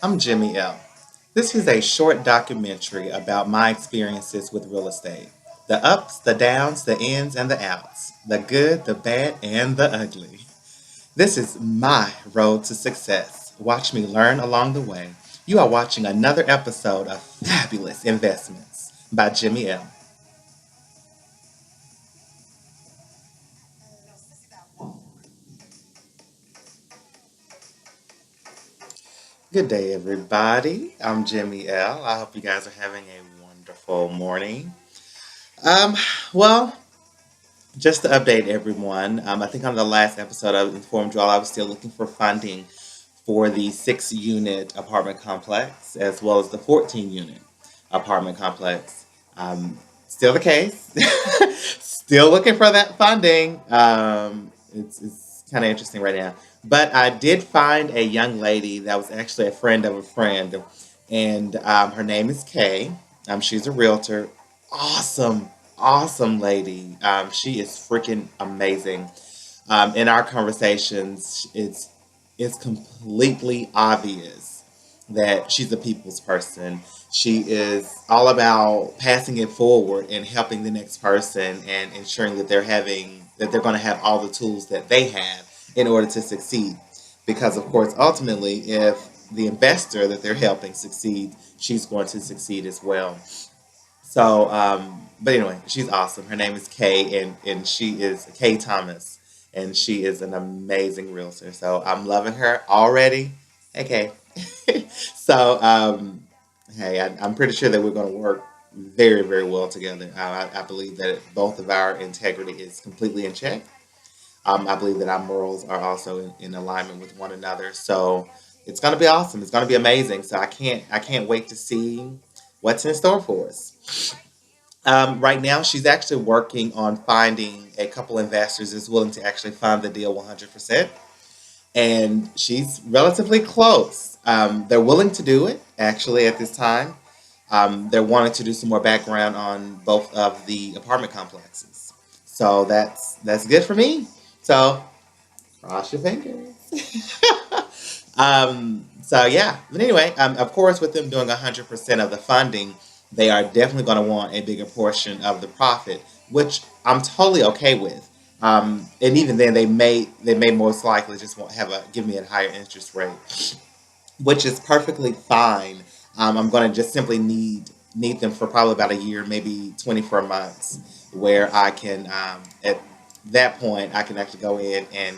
I'm Jimmy L. This is a short documentary about my experiences with real estate. The ups, the downs, the ins, and the outs. The good, the bad, and the ugly. This is my road to success. Watch me learn along the way. You are watching another episode of Fabulous Investments by Jimmy L. Good day, everybody. I'm Jimmy L. I hope you guys are having a wonderful morning. Um, well, Just to update everyone, I think on the last episode I informed you all I was still looking for funding for the 6 unit apartment complex as well as the 14 unit apartment complex. Still the case. Still looking for that funding. It's kind of interesting right now. But I did find a young lady that was actually a friend of a friend, and her name is Kay. She's a realtor. Awesome, awesome lady. She is freaking amazing. In our conversations, it's completely obvious that she's a people's person. She is all about passing it forward and helping the next person and ensuring that they're going to have all the tools that they have in order to succeed. Because of course, ultimately, if the investor that they're helping succeed, she's going to succeed as well. But anyway, she's awesome. Her name is Kay, and she is Kay Thomas, and she is an amazing realtor. So I'm loving her already. Hey, Kay. Hey, I'm pretty sure that we're going to work very, very well together. I believe that both of our integrity is completely in check. I believe that our morals are also in alignment with one another. So it's going to be awesome. It's going to be amazing. So I can't wait to see what's in store for us. Right now, she's actually working on finding a couple investors that's willing to actually fund the deal 100%. And she's relatively close. They're willing to do it, actually, at this time. They're wanting to do some more background on both of the apartment complexes. So that's good for me. So cross your fingers. So yeah, but anyway, of course, with them doing 100% of the funding, they are definitely going to want a bigger portion of the profit, which I'm totally okay with. And even then, they may most likely just want have a give me a higher interest rate, which is perfectly fine. I'm going to just simply need them for probably about a year, maybe 24 months, where I can at that point I can actually go in and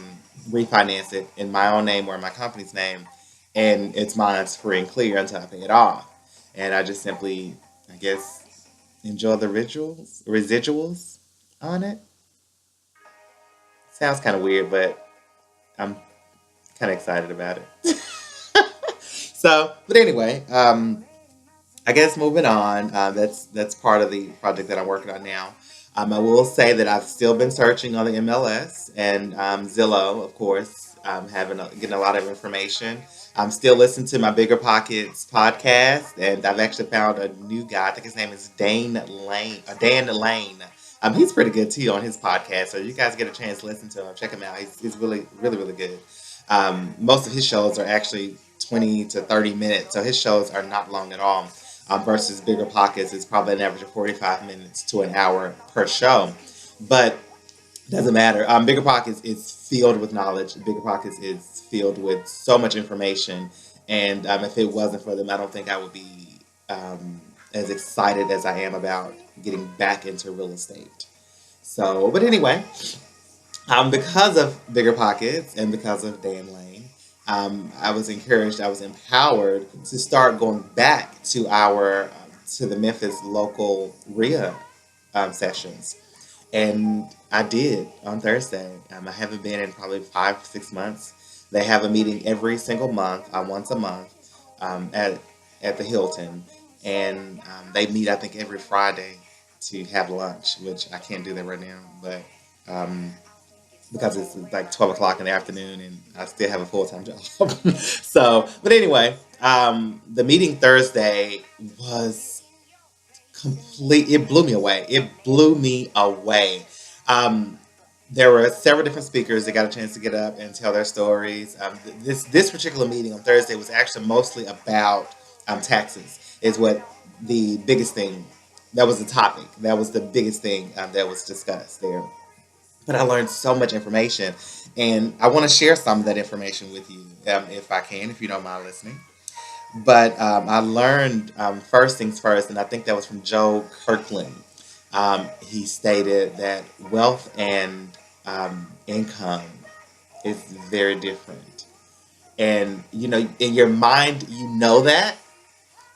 refinance it in my own name or in my company's name, and it's mine free and clear until I pay it off. And I just simply, I guess, enjoy the residuals on it. Sounds kind of weird, but I'm kind of excited about it. But anyway, I guess moving on. That's part of the project that I'm working on now. I will say that I've still been searching on the MLS and Zillow, of course, getting a lot of information. I'm still listening to my Bigger Pockets podcast, and I've actually found a new guy. I think his name is Dan Lane. He's pretty good too on his podcast. So you guys get a chance to listen to him, check him out. He's really, really, really good. Most of his shows are actually 20 to 30 minutes, so his shows are not long at all. Versus Bigger Pockets is probably an average of 45 minutes to an hour per show. But doesn't matter. Bigger Pockets is filled with knowledge. Bigger Pockets is filled with so much information. And if it wasn't for them, I don't think I would be as excited as I am about getting back into real estate. But anyway, because of Bigger Pockets and because of Dan Lane, I was encouraged, I was empowered to start going back to the Memphis local RIA sessions. And I did on Thursday. I haven't been in probably 5, 6 months. They have a meeting every single month, once a month, at the Hilton, and they meet I think every Friday to have lunch, which I can't do that right now, but because it's like 12 o'clock in the afternoon, and I still have a full time job. But anyway, the meeting Thursday was complete. It blew me away. It blew me away. Um, there were several different speakers that got a chance to get up and tell their stories. This particular meeting on Thursday was actually mostly about taxes. Is what the biggest thing. That was the topic. That was the biggest thing that was discussed there. But I learned so much information, and I want to share some of that information with you, if I can, if you don't mind listening. But I learned first things first, and I think that was from Joe Kirkland. He stated that wealth and income is very different. And, in your mind, you know that,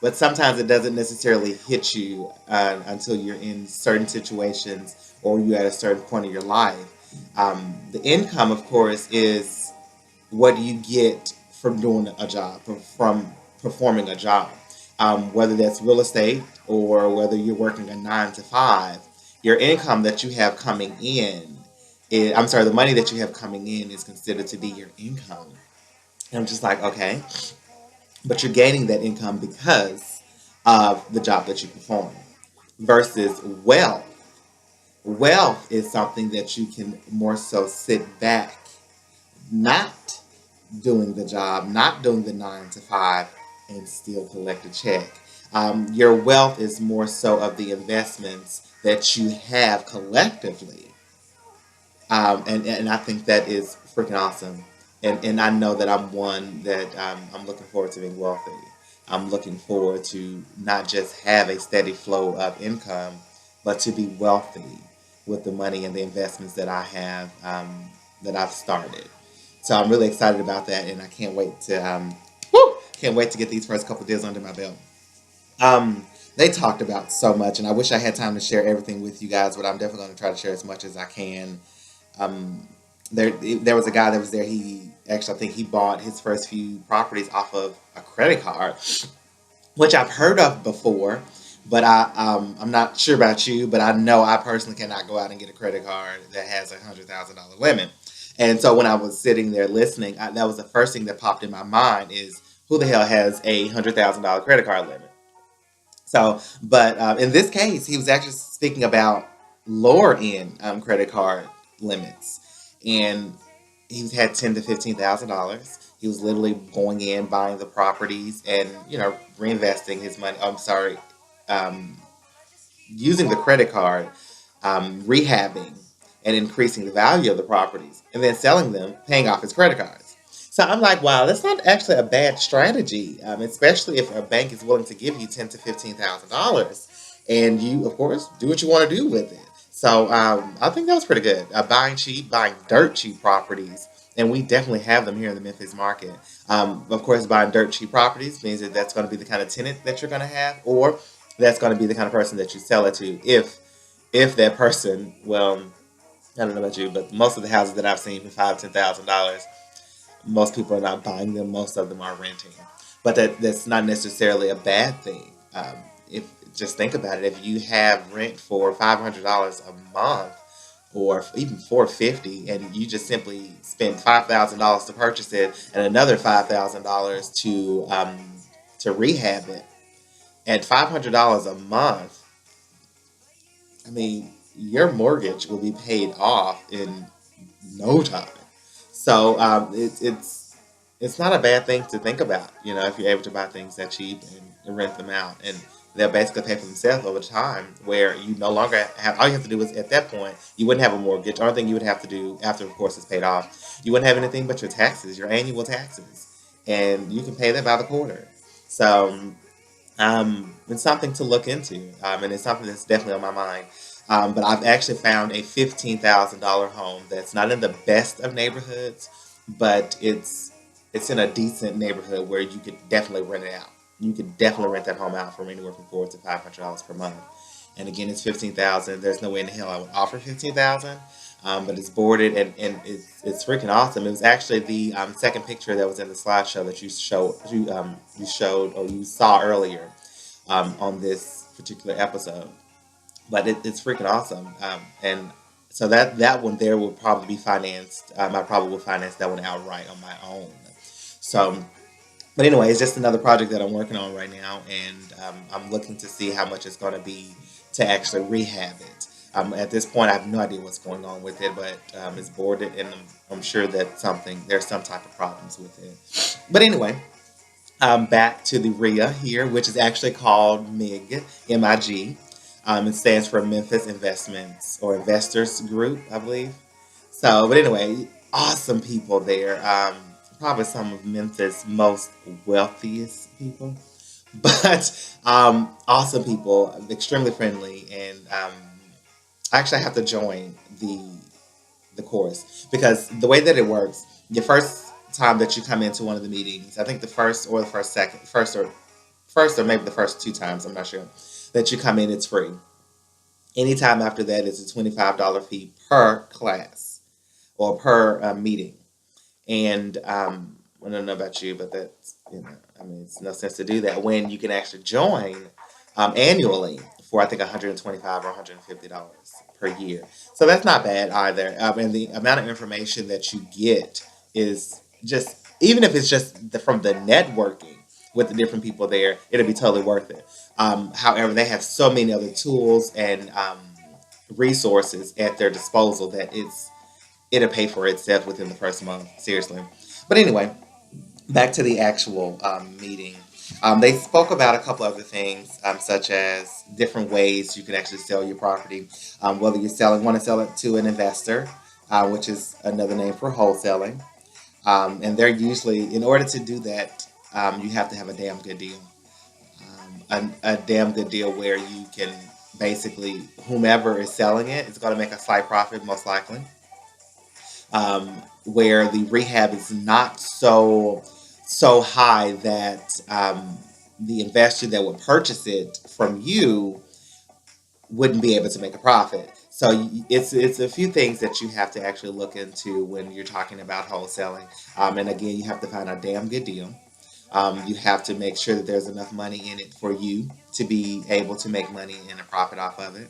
but sometimes it doesn't necessarily hit you until you're in certain situations or you're at a certain point in your life. The income, of course, is what you get from doing a job, from performing a job. Whether that's real estate or whether you're working a 9 to 5, your income that you have coming in, I'm sorry, the money that you have coming in is considered to be your income. And I'm just like, okay, but you're gaining that income because of the job that you perform versus wealth. Wealth is something that you can more so sit back, not doing the job, not doing the 9 to 5, and still collect a check. Your wealth is more so of the investments that you have collectively, and I think that is freaking awesome. And I know that I'm one that I'm looking forward to being wealthy. I'm looking forward to not just have a steady flow of income, but to be wealthy with the money and the investments that I have, that I've started. So I'm really excited about that, and I can't wait to get these first couple of deals under my belt. They talked about so much, and I wish I had time to share everything with you guys, but I'm definitely going to try to share as much as I can. Um, there was a guy that was there. He actually, I think he bought his first few properties off of a credit card, which I've heard of before, but I'm not sure about you, but I know I personally cannot go out and get a credit card that has $100,000 limit. And so when I was sitting there listening, that was the first thing that popped in my mind is who the hell has $100,000 credit card limit? So, but in this case, he was actually speaking about lower end credit card limits, and he had $10,000 to $15,000. He was literally going in, buying the properties, and reinvesting his money. I'm sorry, um, using the credit card, rehabbing and increasing the value of the properties, and then selling them, paying off his credit cards. So I'm like, wow, that's not actually a bad strategy, especially if a bank is willing to give you $10,000 to $15,000, and you, of course, do what you want to do with it. So I think that was pretty good. Buying cheap, buying dirt cheap properties, and we definitely have them here in the Memphis market. Of course, buying dirt cheap properties means that that's going to be the kind of tenant that you're going to have, or that's going to be the kind of person that you sell it to. If that person, well, I don't know about you, but most of the houses that I've seen for $5,000 to $10,000, most people are not buying them. Most of them are renting, but that's not necessarily a bad thing. If just think about it, if you have rent for $500 a month, or even $450, and you just simply spend $5,000 to purchase it, and another $5,000 to rehab it, at $500 a month, I mean, your mortgage will be paid off in no time. So it's not a bad thing to think about, if you're able to buy things that cheap and rent them out, and they'll basically pay for themselves over time. Where you no longer have, all you have to do is, at that point, you wouldn't have a mortgage. The only thing you would have to do after, of course, it's paid off, you wouldn't have anything but your taxes, your annual taxes, and you can pay that by the quarter. So it's something to look into, and it's something that's definitely on my mind. But I've actually found a $15,000 home that's not in the best of neighborhoods, but it's in a decent neighborhood where you could definitely rent it out. You could definitely rent that home out from anywhere from $400 to $500 per month. And again, it's 15,000. There's no way in the hell I would offer 15,000. But it's boarded, and it's freaking awesome. It was actually the second picture that was in the slideshow that you showed or you saw earlier on this particular episode. But it's freaking awesome. And so that one there will probably be financed. I probably will finance that one outright on my own. So, but anyway, it's just another project that I'm working on right now, and I'm looking to see how much it's going to be to actually rehab it. At this point, I have no idea what's going on with it, but it's boarded, and I'm sure that there's some type of problems with it. But anyway, back to the RIA here, which is actually called MIG, MIG. It stands for Memphis Investments or Investors Group, I believe. So, but anyway, awesome people there. Probably some of Memphis' most wealthiest people, but awesome people, extremely friendly, and I actually have to join the course because the way that it works, the first time that you come into one of the meetings, I think the first or the first second, first or maybe the first two times, I'm not sure, that you come in, it's free. Anytime after that, it's a $25 fee per class or per meeting. And I don't know about you, but that's, I mean, it's no sense to do that when you can actually join annually for I think $125 or $150 per year. So that's not bad either. And the amount of information that you get is just, even if it's just from the networking with the different people there, it'll be totally worth it. However, they have so many other tools and resources at their disposal that it'll pay for itself within the first month. Seriously. But anyway, back to the actual meeting. They spoke about a couple other things, such as different ways you can actually sell your property. Whether you want to sell it to an investor, which is another name for wholesaling, and they're usually, in order to do that, you have to have a damn good deal. A damn good deal where you can basically, whomever is selling it is going to make a slight profit, most likely. Where the rehab is not so high that the investor that would purchase it from you wouldn't be able to make a profit. So it's a few things that you have to actually look into when you're talking about wholesaling. And again, you have to find a damn good deal. You have to make sure that there's enough money in it for you to be able to make money and a profit off of it.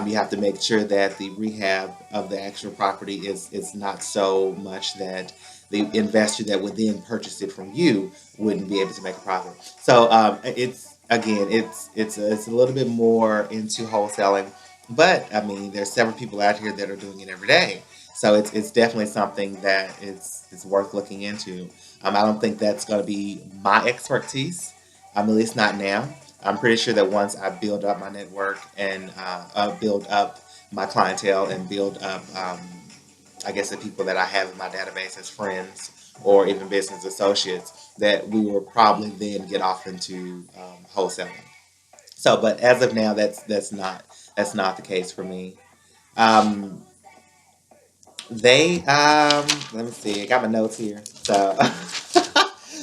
You have to make sure that the rehab of the actual property is not so much that the investor that would then purchase it from you wouldn't be able to make a profit. So it's a little bit more into wholesaling, but I mean there's several people out here that are doing it every day. So it's definitely something that is worth looking into. I don't think that's going to be my expertise. At least not now. I'm pretty sure that once I build up my network and build up my clientele and build up, I guess, the people that I have in my database as friends or even business associates, that we will probably then get off into wholesaling. So, but as of now, that's not the case for me. Um, let me see. I got my notes here. So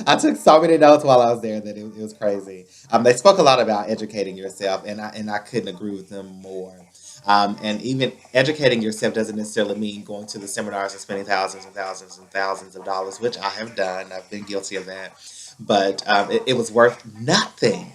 I took so many notes while I was there that it was crazy. They spoke a lot about educating yourself, and I couldn't agree with them more. And even educating yourself doesn't necessarily mean going to the seminars and spending thousands and thousands and thousands of dollars, which I have done. I've been guilty of that, but it was worth nothing.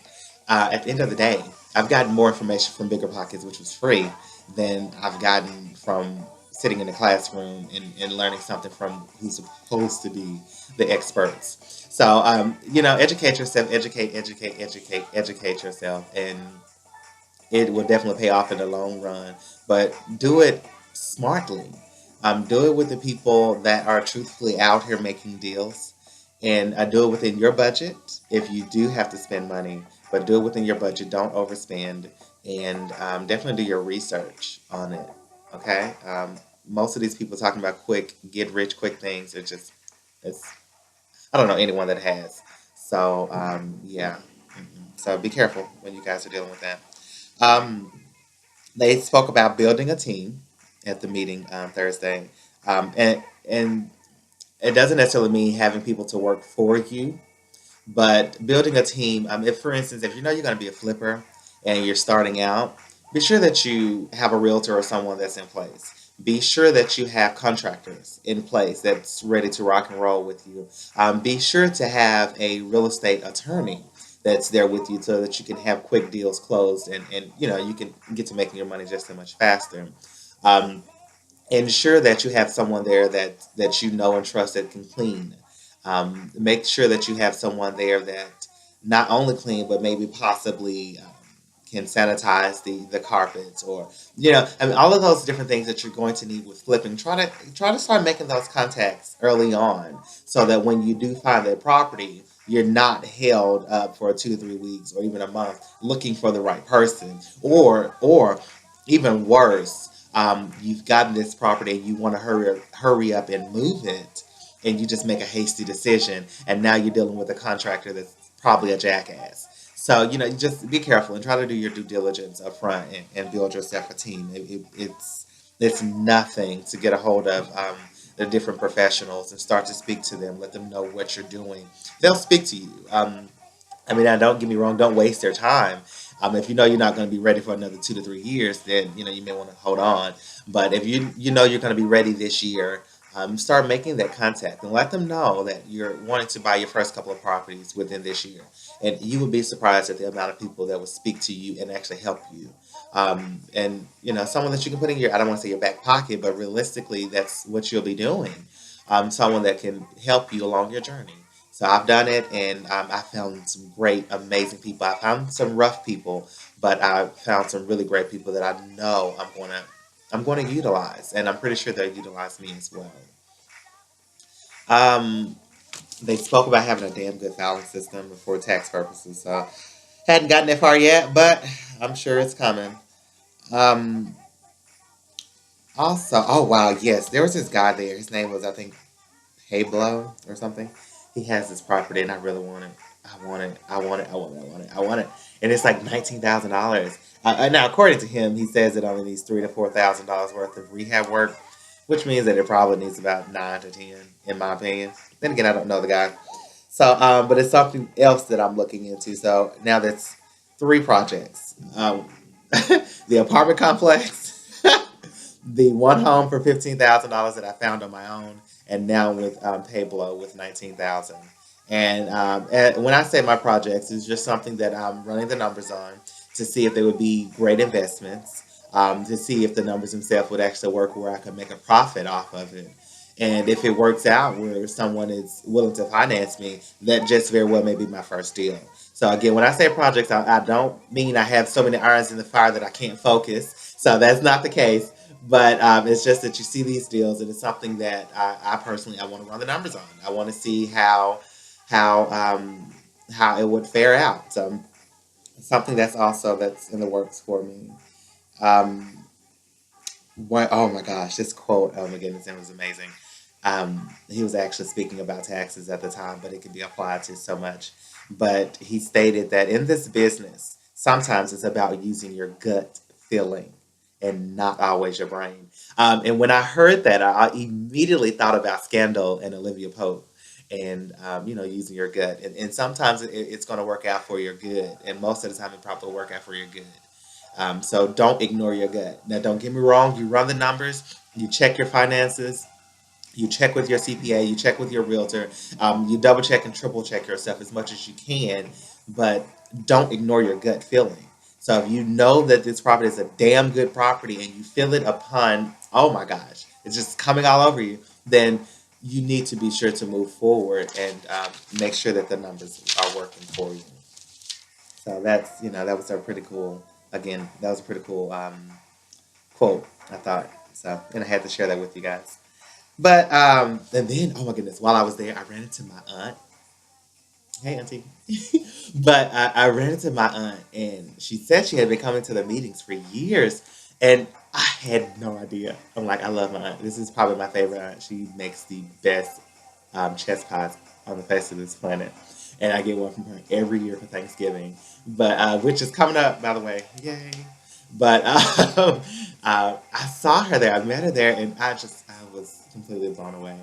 At the end of the day, I've gotten more information from Bigger Pockets, which was free, than I've gotten from sitting in a classroom and learning something from who's supposed to be the experts. So, educate yourself, educate yourself, and it will definitely pay off in the long run. But do it smartly. Do it with the people that are truthfully out here making deals, and do it within your budget. If you do have to spend money, but do it within your budget. Don't overspend, and definitely do your research on it. Okay. Most of these people talking about quick, get rich quick things. It's I don't know anyone that has. So yeah. So be careful when you guys are dealing with that. Um, they spoke about building a team at the meeting Thursday, and it doesn't necessarily mean having people to work for you, but building a team. If, for instance, if you know you're going to be a flipper and you're starting out, be sure that you have a realtor or someone that's in place. Be sure that you have contractors in place that's ready to rock and roll with you. Be sure to have a real estate attorney that's there with you so that you can have quick deals closed and you can get to making your money just that much faster. Um, Ensure that you have someone there that you know and trust that can clean. Make sure that you have someone there that not only clean but maybe possibly can sanitize the carpets, or I mean, all of those different things that you're going to need with flipping. Try to start making those contacts early on, so that when you do find that property, you're not held up for 2 or 3 weeks or even a month looking for the right person, or even worse, you've gotten this property and you want to hurry up and move it, and you just make a hasty decision, and now you're dealing with a contractor that's probably a jackass. So you just be careful and try to do your due diligence up front, and build yourself a team. It's nothing to get a hold of the different professionals and start to speak to them. Let them know what you're doing. They'll speak to you. I mean, now don't get me wrong. Don't waste their time. If you know you're not going to be ready for another 2 to 3 years, then you may want to hold on. But if you know you're going to be ready this year, start making that contact and let them know that you're wanting to buy your first couple of properties within this year. And you would be surprised at the amount of people that will speak to you and actually help you. And someone that you can put in your, I don't want to say your back pocket, but realistically, that's what you'll be doing. Someone that can help you along your journey. So I've done it, and I found some great, amazing people. I found some rough people, but I found some really great people that I know I'm going to utilize, and I'm pretty sure they'll utilize me as well. Um, they spoke about having a damn good filing system for tax purposes, so hadn't gotten that far yet, but I'm sure it's coming. Um, Also, oh wow, yes, there was this guy there. His name was, I think, Pablo or something. He has this property, and I really want it. I want it. I want it. I want it. I want it. I want it. And it's like $19,000. Now, according to him, he says it only needs $3,000 to $4,000 worth of rehab work, which means that it probably needs about 9 to 10, in my opinion. Then again, I don't know the guy. So, but it's something else that I'm looking into. So now that's three projects: the apartment complex, the one home for $15,000 that I found on my own, and now with Pablo with 19,000. And when I say my projects, it's just something that I'm running the numbers on to see if they would be great investments, to see if the numbers themselves would actually work where I could make a profit off of it. And if it works out where someone is willing to finance me, that just very well may be my first deal. So again, when I say projects, I don't mean I have so many irons in the fire that I can't focus. So that's not the case. But it's just that you see these deals, and it's something that I personally I want to run the numbers on. I want to see how um, how it would fare out. So something that's in the works for me. Um, oh my gosh, this quote! Oh my goodness, it was amazing. He was actually speaking about taxes at the time, but it could be applied to so much. But he stated that in this business, sometimes it's about using your gut feeling and not always your brain. And when I heard that, I immediately thought about Scandal and Olivia Pope. And using your gut, and sometimes it's going to work out for your good, and most of the time it probably will work out for your good. So don't ignore your gut. Now, don't get me wrong. You run the numbers, you check your finances, you check with your CPA, you check with your realtor, you double check and triple check yourself as much as you can, but don't ignore your gut feeling. So if you know that this property is a damn good property and you feel it upon, oh my gosh, it's just coming all over you, then you need to be sure to move forward and make sure that the numbers are working for you. So that was a pretty cool, again, that was a pretty cool quote, I thought. So, and I had to share that with you guys. But and then, oh my goodness, while I was there, I ran into my aunt. Hey, auntie. But I ran into my aunt, and she said she had been coming to the meetings for years, and I had no idea. I'm like, I love my aunt. This is probably my favorite aunt. She makes the best chess pies on the face of this planet, and I get one from her every year for Thanksgiving. But which is coming up, by the way. Yay! But I saw her there. I met her there, and I was completely blown away.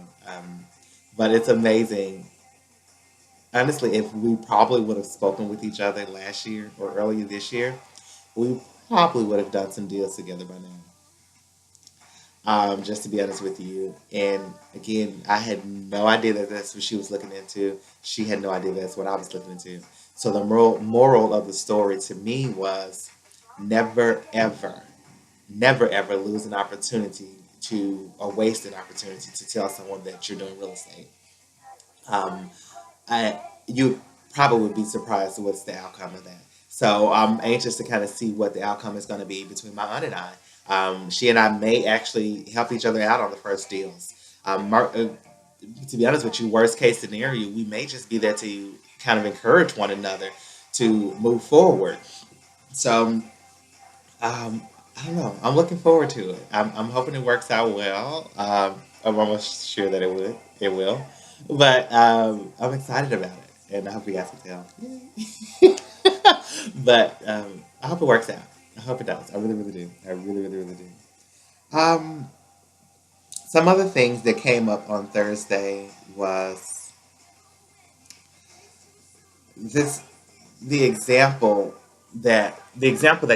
But it's amazing. Honestly, if we probably would have spoken with each other last year or earlier this year, we probably would have done some deals together by now. Just to be honest with you. And again, I had no idea that that's what she was looking into. She had no idea that's what I was looking into. So the moral of the story to me was never ever, never ever lose an opportunity to or waste an opportunity to tell someone that you're doing real estate. Um, you probably would be surprised what's the outcome of that. So I'm anxious to kind of see what the outcome is going to be between my aunt and I. She and I may actually help each other out on the first deals. To be honest with you, worst case scenario, we may just be there to kind of encourage one another to move forward. So I don't know. I'm looking forward to it. I'm hoping it works out well. I'm almost sure that it would. It will. But I'm excited about it, and I hope you guys can tell. But I hope it works out. I hope it does. I really, really do. I really, really, really do. Some other things that came up on Thursday was this the example that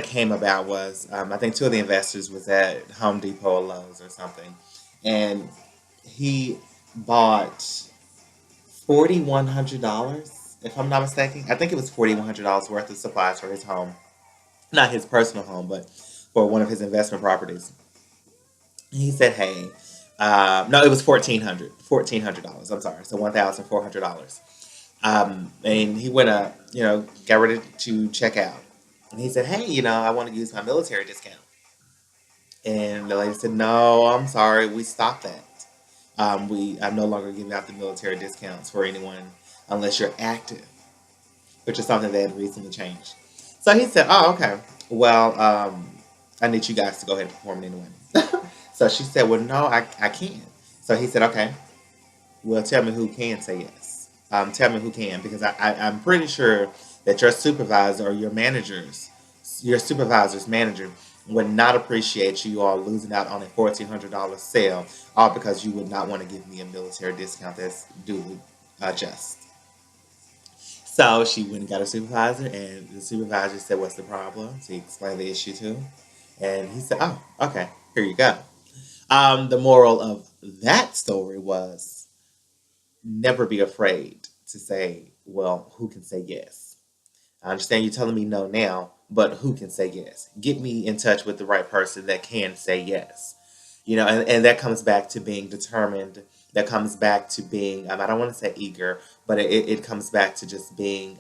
came about was I think two of the investors was at Home Depot or Lowe's or something, and he bought $4,100, if I'm not mistaken. I think it was $4,100 worth of supplies for his home, not his personal home, but for one of his investment properties. And he said, "Hey, no, it was $1,400. I'm sorry, so $1,400." And he went up, got ready to check out. And he said, "Hey, I want to use my military discount." And the lady said, "No, I'm sorry, we stopped that. I'm no longer giving out the military discounts for anyone unless you're active," which is something that had recently changed. So he said, "Oh, okay. Well, I need you guys to go ahead and perform it anyway." So she said, "Well, no, I can't." So he said, "Okay, well, tell me who can say yes. Tell me who can, because I'm pretty sure that your supervisor or your supervisor's manager would not appreciate you all losing out on a $1,400 sale, all because you would not want to give me a military discount that's duly just." So she went and got a supervisor, and the supervisor said, "What's the problem?" So he explained the issue to him, and he said, "Oh, okay, here you go." The moral of that story was never be afraid to say, "Well, who can say yes? I understand you telling me no now, but who can say yes? Get me in touch with the right person that can say yes." And that comes back to being determined. That comes back to being, I don't want to say eager, but it comes back to just being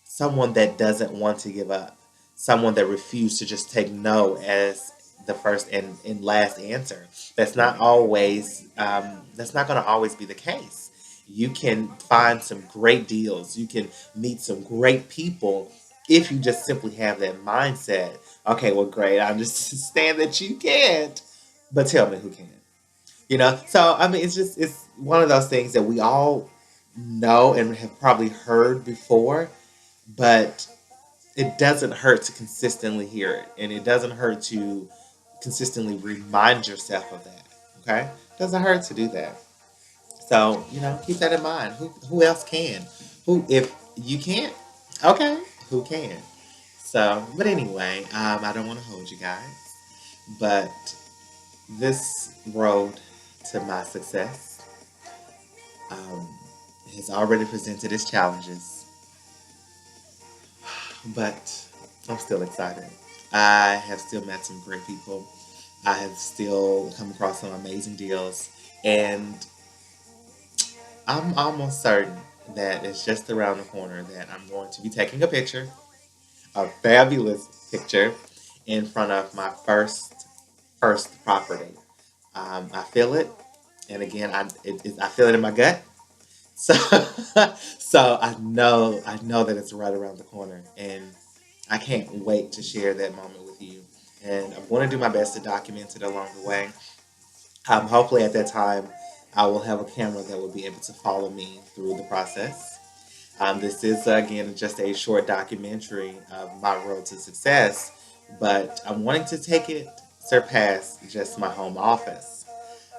someone that doesn't want to give up, someone that refused to just take no as the first and last answer. That's not going to always be the case. You can find some great deals. You can meet some great people if you just simply have that mindset. Okay, well, great. I understand that you can't, but tell me who can. So I mean, it's one of those things that we all know and have probably heard before, but it doesn't hurt to consistently hear it, and it doesn't hurt to consistently remind yourself of that. Okay, it doesn't hurt to do that. So keep that in mind. Who else can? Who, if you can't? Okay, who can? So, but anyway, I don't want to hold you guys, but this road to my success um, has already presented its challenges, but I'm still excited. I have still met some great people. I have still come across some amazing deals, and I'm almost certain that it's just around the corner that I'm going to be taking a picture, a fabulous picture, in front of my first property. I feel it, and again, I feel it in my gut. So, so I know that it's right around the corner, and I can't wait to share that moment with you. And I'm going to do my best to document it along the way. Hopefully, at that time, I will have a camera that will be able to follow me through the process. This is, again, just a short documentary of my road to success, but I'm wanting to take it surpass just my home office.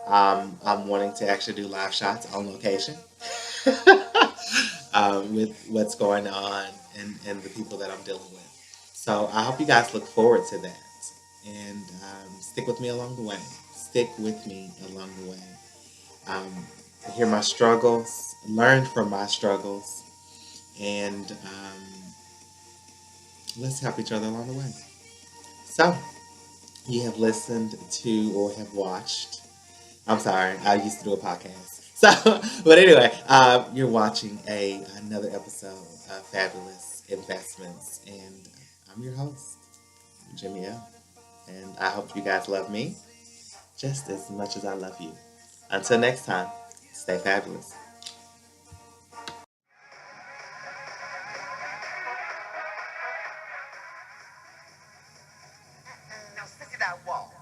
I'm wanting to actually do live shots on location with what's going on and the people that I'm dealing with. So I hope you guys look forward to that, and stick with me along the way. Stick with me along the way. Um, Hear my struggles, learn from my struggles, and let's help each other along the way. So, you have listened to or have watched. I'm sorry, I used to do a podcast. So, but anyway, you're watching another episode of Fabulous Investments. And I'm your host, Jimmy L. And I hope you guys love me just as much as I love you. Until next time, stay fabulous. Now sit that walk.